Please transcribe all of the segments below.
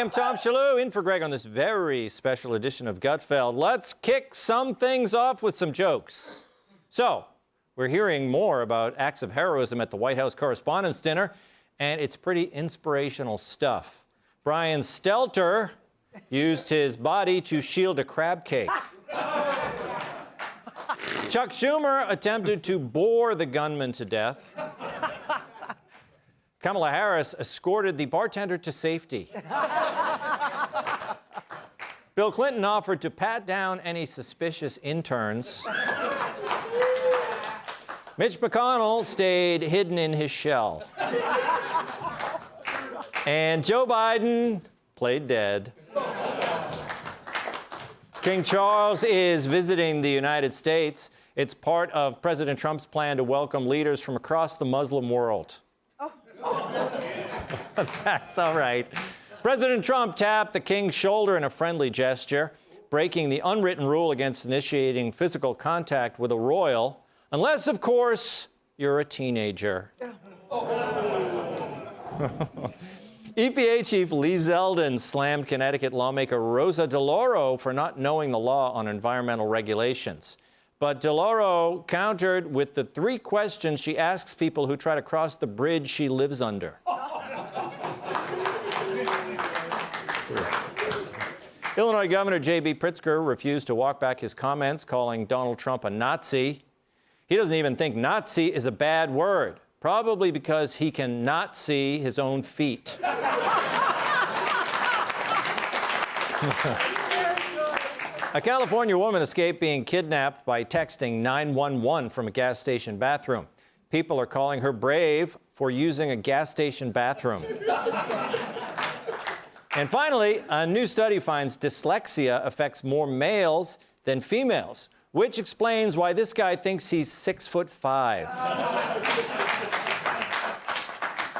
am Tom Shillue, in for Greg on this very special edition of Gutfeld. Let's kick some things off with some jokes. So, we're hearing more about acts of heroism at the White House Correspondents' Dinner, and it's pretty inspirational stuff. Brian Stelter used his body to shield a crab cake. Chuck Schumer attempted to bore the gunman to death. Kamala Harris escorted the bartender to safety. Bill Clinton offered to pat down any suspicious interns. Mitch McConnell stayed hidden in his shell. And Joe Biden played dead. King Charles is visiting the United States. It's part of President Trump's plan to welcome leaders from across the Muslim world. That's all right. President Trump tapped the king's shoulder in a friendly gesture, breaking the unwritten rule against initiating physical contact with a royal, unless, of course, you're a teenager. EPA Chief Lee Zeldin slammed Connecticut lawmaker Rosa DeLauro for not knowing the law on environmental regulations. But DeLauro countered with the 3 questions she asks people who try to cross the bridge she lives under. Illinois Governor J.B. Pritzker refused to walk back his comments, calling Donald Trump a Nazi. He doesn't even think Nazi is a bad word, probably because he cannot see his own feet. A California woman escaped being kidnapped by texting 911 from a gas station bathroom. People are calling her brave for using a gas station bathroom. And finally, a new study finds dyslexia affects more males than females, which explains why this guy thinks he's 6'5".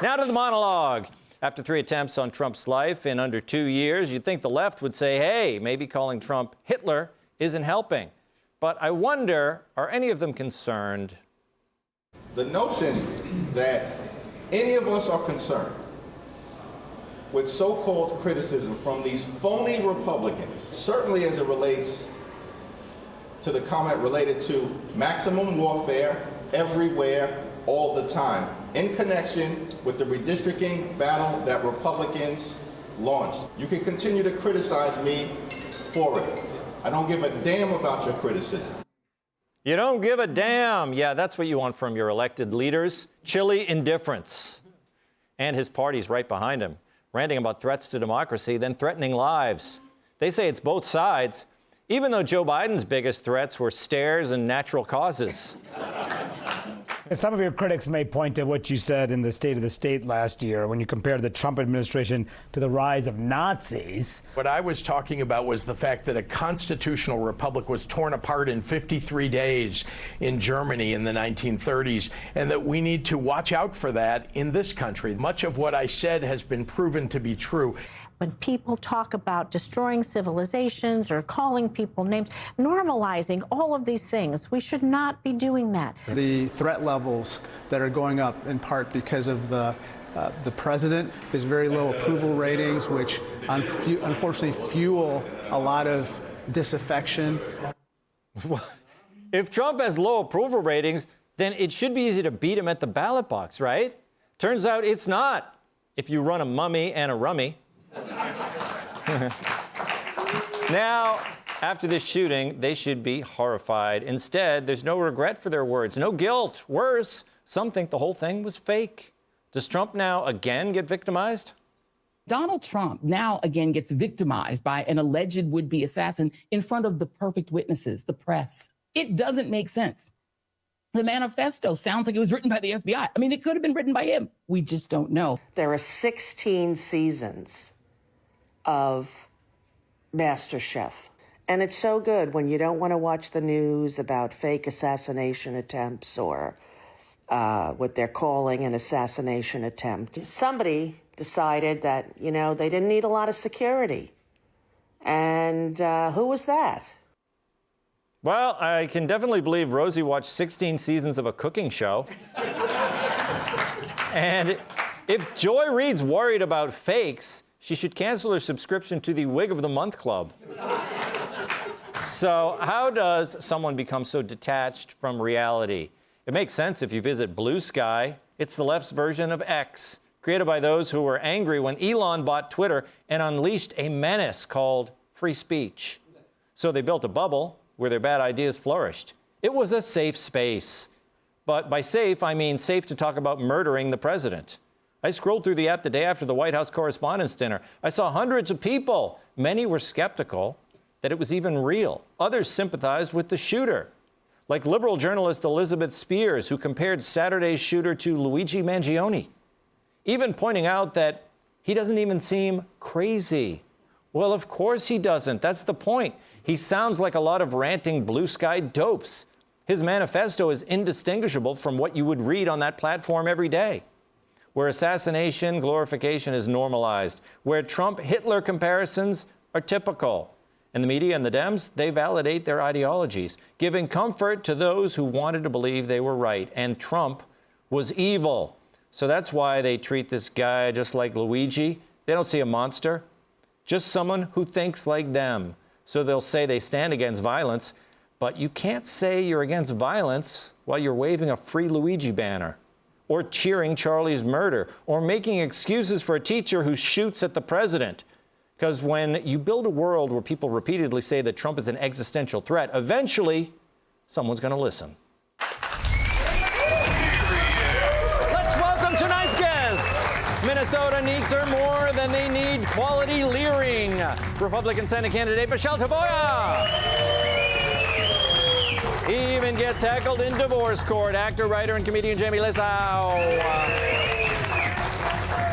Now to the monologue. After 3 attempts on Trump's life in under 2 years, you'd think the left would say, hey, maybe calling Trump Hitler isn't helping. But I wonder, are any of them concerned? The notion that any of us are concerned with so-called criticism from these phony Republicans, certainly as it relates to the comment related to maximum warfare everywhere, all the time, in connection with the redistricting battle that Republicans launched. You can continue to criticize me for it. I don't give a damn about your criticism. You don't give a damn. Yeah, that's what you want from your elected leaders. Chilly indifference. And his party's right behind him, ranting about threats to democracy, then threatening lives. They say it's both sides, even though Joe Biden's biggest threats were stairs and natural causes. Some of your critics may point to what you said in the State of the State last year when you compared the Trump administration to the rise of Nazis. What I was talking about was the fact that a constitutional republic was torn apart in 53 days in Germany in the 1930s, and that we need to watch out for that in this country. Much of what I said has been proven to be true. When people talk about destroying civilizations or calling people names, normalizing all of these things, we should not be doing that. The threat levels that are going up in part because of the president, his very low approval ratings, which unfortunately fuel a lot of disaffection. If Trump has low approval ratings, then it should be easy to beat him at the ballot box, right? Turns out it's not, if you run a mummy and a rummy. Now, after this shooting, they should be horrified. Instead, there's no regret for their words, no guilt. Worse, some think the whole thing was fake. Does Trump now again get victimized? Donald Trump now again gets victimized by an alleged would-be assassin in front of the perfect witnesses, the press. It doesn't make sense. The manifesto sounds like it was written by the FBI. I mean, it could have been written by him. We just don't know. There are 16 seasons of MasterChef. And it's so good when you don't want to watch the news about fake assassination attempts or what they're calling an assassination attempt. Somebody decided that, you know, they didn't need a lot of security. And who was that? Well, I can definitely believe Rosie watched 16 seasons of a cooking show. And if Joy Reid's worried about fakes, She should cancel her subscription to the Wig of the Month Club. So how does someone become so detached from reality? It makes sense if you visit Blue Sky. It's the left's version of X, created by those who were angry when Elon bought Twitter and unleashed a menace called free speech. So they built a bubble where their bad ideas flourished. It was a safe space. But by safe, I mean safe to talk about murdering the president. I scrolled through the app the day after the White House Correspondents' Dinner. I saw hundreds of people. Many were skeptical that it was even real. Others sympathized with the shooter, like liberal journalist Elizabeth Spears, who compared Saturday's shooter to Luigi Mangione, even pointing out that he doesn't even seem crazy. Well, of course he doesn't. That's the point. He sounds like a lot of ranting Blue Sky dopes. His manifesto is indistinguishable from what you would read on that platform every day, where assassination glorification is normalized, where Trump-Hitler comparisons are typical. And the media and the Dems, they validate their ideologies, giving comfort to those who wanted to believe they were right and Trump was evil. So that's why they treat this guy just like Luigi. They don't see a monster, just someone who thinks like them. So they'll say they stand against violence, but you can't say you're against violence while you're waving a Free Luigi banner, or cheering Charlie's murder, or making excuses for a teacher who shoots at the president. Because when you build a world where people repeatedly say that Trump is an existential threat, eventually someone's going to listen. Let's welcome tonight's guest. Minnesota needs her more than they need quality leering. Republican Senate candidate Michelle Taboya. He even gets heckled in divorce court. Actor, writer, and comedian Jamie Lissow.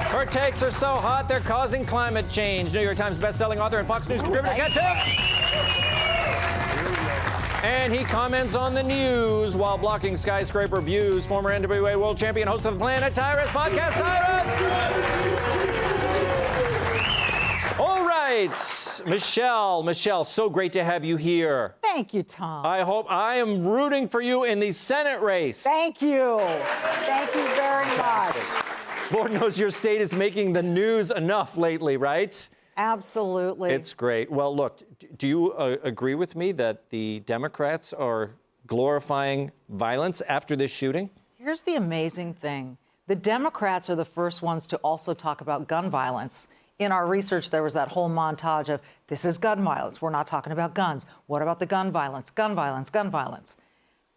Her takes are so hot, they're causing climate change. New York Times bestselling author and Fox News contributor, Ken Tipp. And he comments on the news while blocking skyscraper views. Former NWA world champion, host of the Planet Tyrus podcast, Tyrus. All right, Michelle, so great to have you here. Thank you, Tom. I am rooting for you in the Senate race. Thank you. Thank you very much. Lord knows your state is making the news enough lately, right? Absolutely. It's great. Well, look, do you agree with me that the Democrats are glorifying violence after this shooting? Here's the amazing thing. The Democrats are the first ones to also talk about gun violence. In our research, there was that whole montage of, this is gun violence. We're not talking about guns. What about the gun violence? Gun violence, gun violence.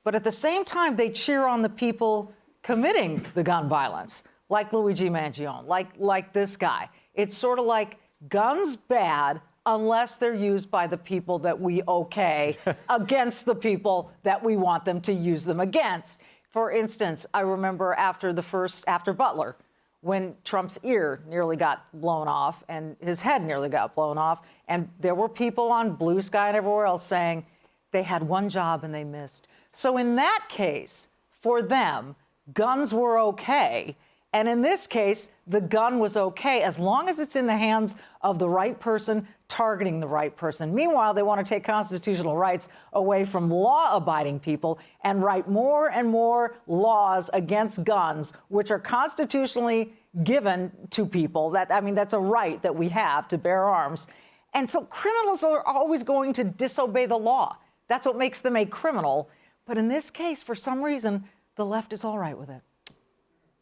But at the same time, they cheer on the people committing the gun violence, like Luigi Mangione, like this guy. It's sort of like guns bad unless they're used by the people that we okay against the people that we want them to use them against. For instance, I remember after Butler, when Trump's ear nearly got blown off and his head nearly got blown off, and there were people on Blue Sky and everywhere else saying they had one job and they missed. So in that case, for them, guns were okay. And in this case, the gun was okay as long as it's in the hands of the right person targeting the right person. Meanwhile, they want to take constitutional rights away from law-abiding people and write more and more laws against guns, which are constitutionally given to people. That's a right that we have to bear arms. And so criminals are always going to disobey the law. That's what makes them a criminal. But in this case, for some reason, the left is all right with it.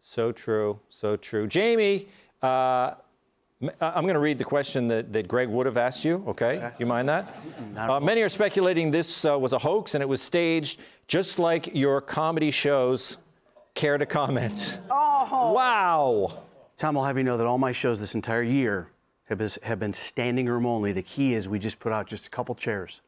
So true, so true. Jamie, I'm going to read the question that Greg would have asked you, okay? You mind that? Many are speculating this was a hoax and it was staged, just like your comedy shows. Care to comment? Oh. Wow. Tom, I'll have you know that all my shows this entire year have been standing room only. The key is we just put out just a couple chairs.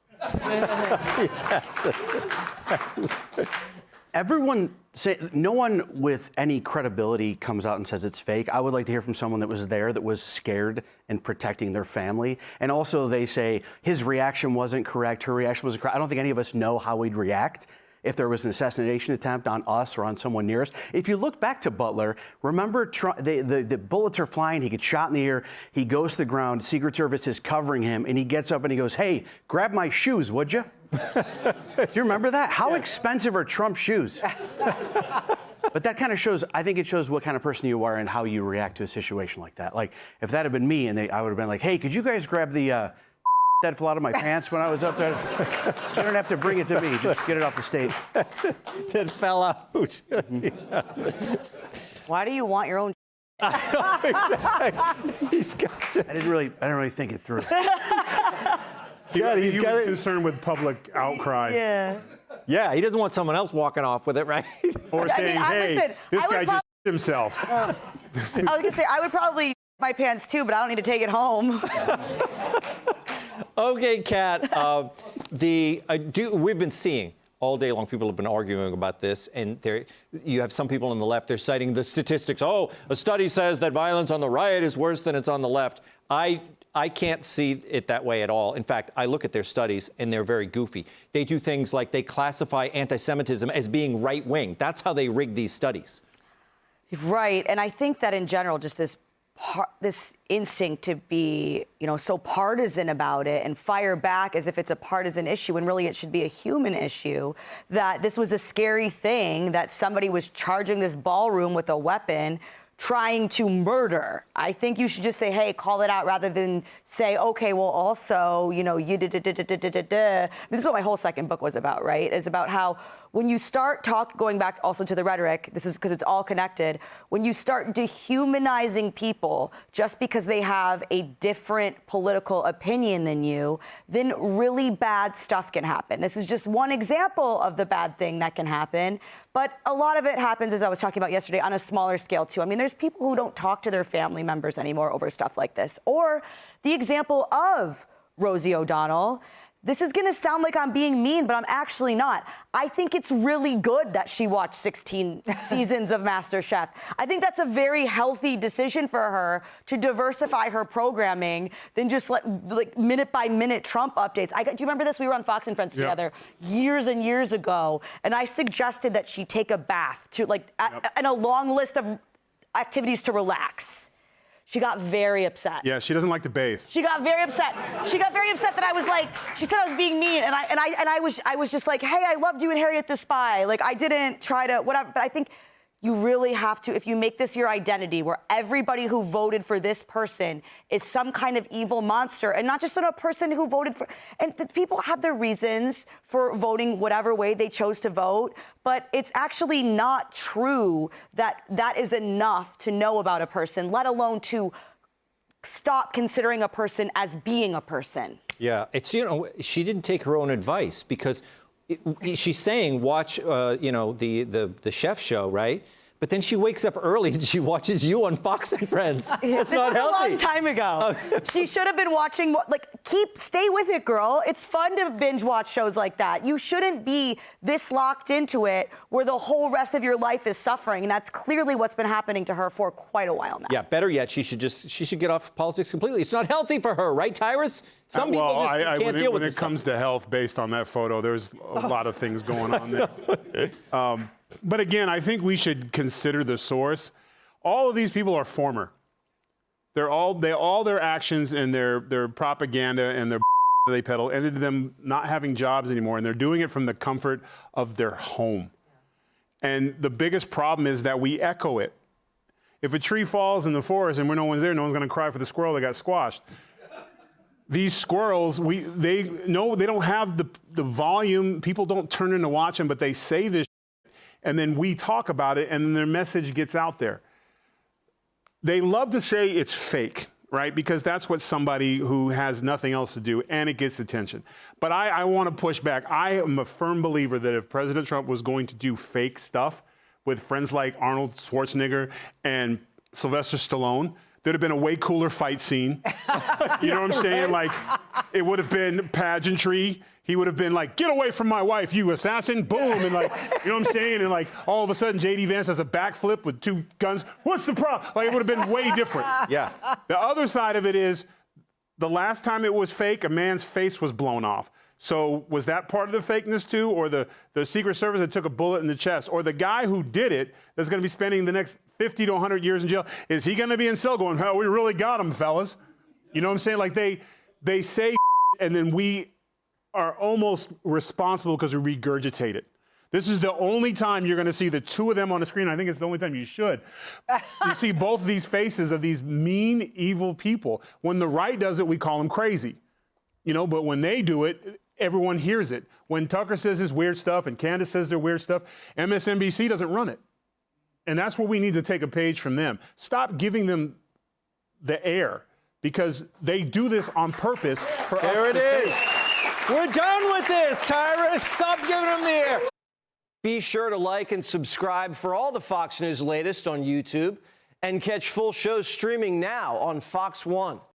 No one with any credibility comes out and says it's fake. I would like to hear from someone that was there, that was scared and protecting their family. And also they say his reaction wasn't correct, her reaction wasn't correct. I don't think any of us know how we'd react if there was an assassination attempt on us or on someone near us. If you look back to Butler, remember the bullets are flying, he gets shot in the ear, he goes to the ground, Secret Service is covering him, and he gets up and he goes, "Hey, grab my shoes, would you?" Do you remember that? How expensive are Trump's shoes? But that kind of shows, I think it shows what kind of person you are and how you react to a situation like that. Like, if that had been me and I would have been like, hey, could you guys grab the that fell out of my pants when I was up there? You don't have to bring it to me. Just get it off the stage. That fell out. Why do you want your own? He's got to. I didn't really think it through. He was concerned with public outcry. Yeah. Yeah, he doesn't want someone else walking off with it, right? Or saying, hey, this guy just himself. I was going to say, I would probably my pants too, but I don't need to take it home. Okay, Kat. We've been seeing all day long, people have been arguing about this, and you have some people on the left, they're citing the statistics. Oh, a study says that violence on the right is worse than it's on the left. I can't see it that way at all. In fact, I look at their studies, and they're very goofy. They do things like they classify anti-Semitism as being right-wing. That's how they rig these studies. Right, and I think that in general, just this instinct to be, so partisan about it and fire back as if it's a partisan issue, when really it should be a human issue, that this was a scary thing, that somebody was charging this ballroom with a weapon trying to murder. I think you should just say, hey, call it out, rather than say, okay, well, also, you did. This is what my whole second book was about, right? Is about how when you start going back also to the rhetoric, this is because it's all connected, when you start dehumanizing people just because they have a different political opinion than you, then really bad stuff can happen. This is just one example of the bad thing that can happen. But a lot of it happens, as I was talking about yesterday, on a smaller scale, too. I mean, there's people who don't talk to their family members anymore over stuff like this. Or the example of Rosie O'Donnell. This is going to sound like I'm being mean, but I'm actually not. I think it's really good that she watched 16 seasons of MasterChef. I think that's a very healthy decision for her to diversify her programming than just like minute-by-minute Trump updates. Do you remember this? We were on Fox and Friends together years and years ago, and I suggested that she take a bath and a long list of activities to relax. She got very upset. Yeah, she doesn't like to bathe. She got very upset. She got very upset that I was like, she said I was being mean, and I was just like, hey, I loved you and Harriet the Spy. Like, I didn't try to whatever, but I think you really have to, if you make this your identity, where everybody who voted for this person is some kind of evil monster, and not just a person who voted for, and people have their reasons for voting whatever way they chose to vote, but it's actually not true that that is enough to know about a person, let alone to stop considering a person as being a person. Yeah, it's, she didn't take her own advice, because she's saying watch, the chef show, right? But then she wakes up early and she watches you on Fox and Friends. It's not healthy. A long time ago. She should have been watching more. Stay with it, girl. It's fun to binge watch shows like that. You shouldn't be this locked into it where the whole rest of your life is suffering. And that's clearly what's been happening to her for quite a while now. Yeah, better yet, she should get off politics completely. It's not healthy for her, right, Tyrus? Some people just can't deal with this. When it comes to health, based on that photo, there's a lot of things going on there. But again, I think we should consider the source. All of these people are former. All their actions and their propaganda and their they peddle ended them not having jobs anymore, and they're doing it from the comfort of their home. And the biggest problem is that we echo it. If a tree falls in the forest and no one's there, no one's going to cry for the squirrel that got squashed. These squirrels, they don't have the volume. People don't turn in to watch them, but they say this. And then we talk about it, and then their message gets out there. They love to say it's fake, right? Because that's what somebody who has nothing else to do, and it gets attention. But I want to push back. I am a firm believer that if President Trump was going to do fake stuff with friends like Arnold Schwarzenegger and Sylvester Stallone, there'd have been a way cooler fight scene. You know what I'm saying? Like, it would have been pageantry. He would have been like, get away from my wife, you assassin, boom, and like, you know what I'm saying? And like, all of a sudden, J.D. Vance has a backflip with 2 guns. What's the problem? Like, it would have been way different. Yeah. The other side of it is, the last time it was fake, a man's face was blown off. So was that part of the fakeness too? Or the Secret Service that took a bullet in the chest? Or the guy who did it that's going to be spending the next 50 to 100 years in jail, is he going to be in cell going, hell, we really got him, fellas? You know what I'm saying? Like, they say and then we are almost responsible because we regurgitate it. This is the only time you're going to see the two of them on the screen. I think it's the only time you should. You see both of these faces of these mean, evil people. When the right does it, we call them crazy. But when they do it, everyone hears it. When Tucker says his weird stuff and Candace says their weird stuff, MSNBC doesn't run it. And that's where we need to take a page from them. Stop giving them the air, because they do this on purpose for us to There it is. We're done with this, Tyrus. Stop giving them the air. Be sure to like and subscribe for all the Fox News latest on YouTube, and catch full shows streaming now on Fox One.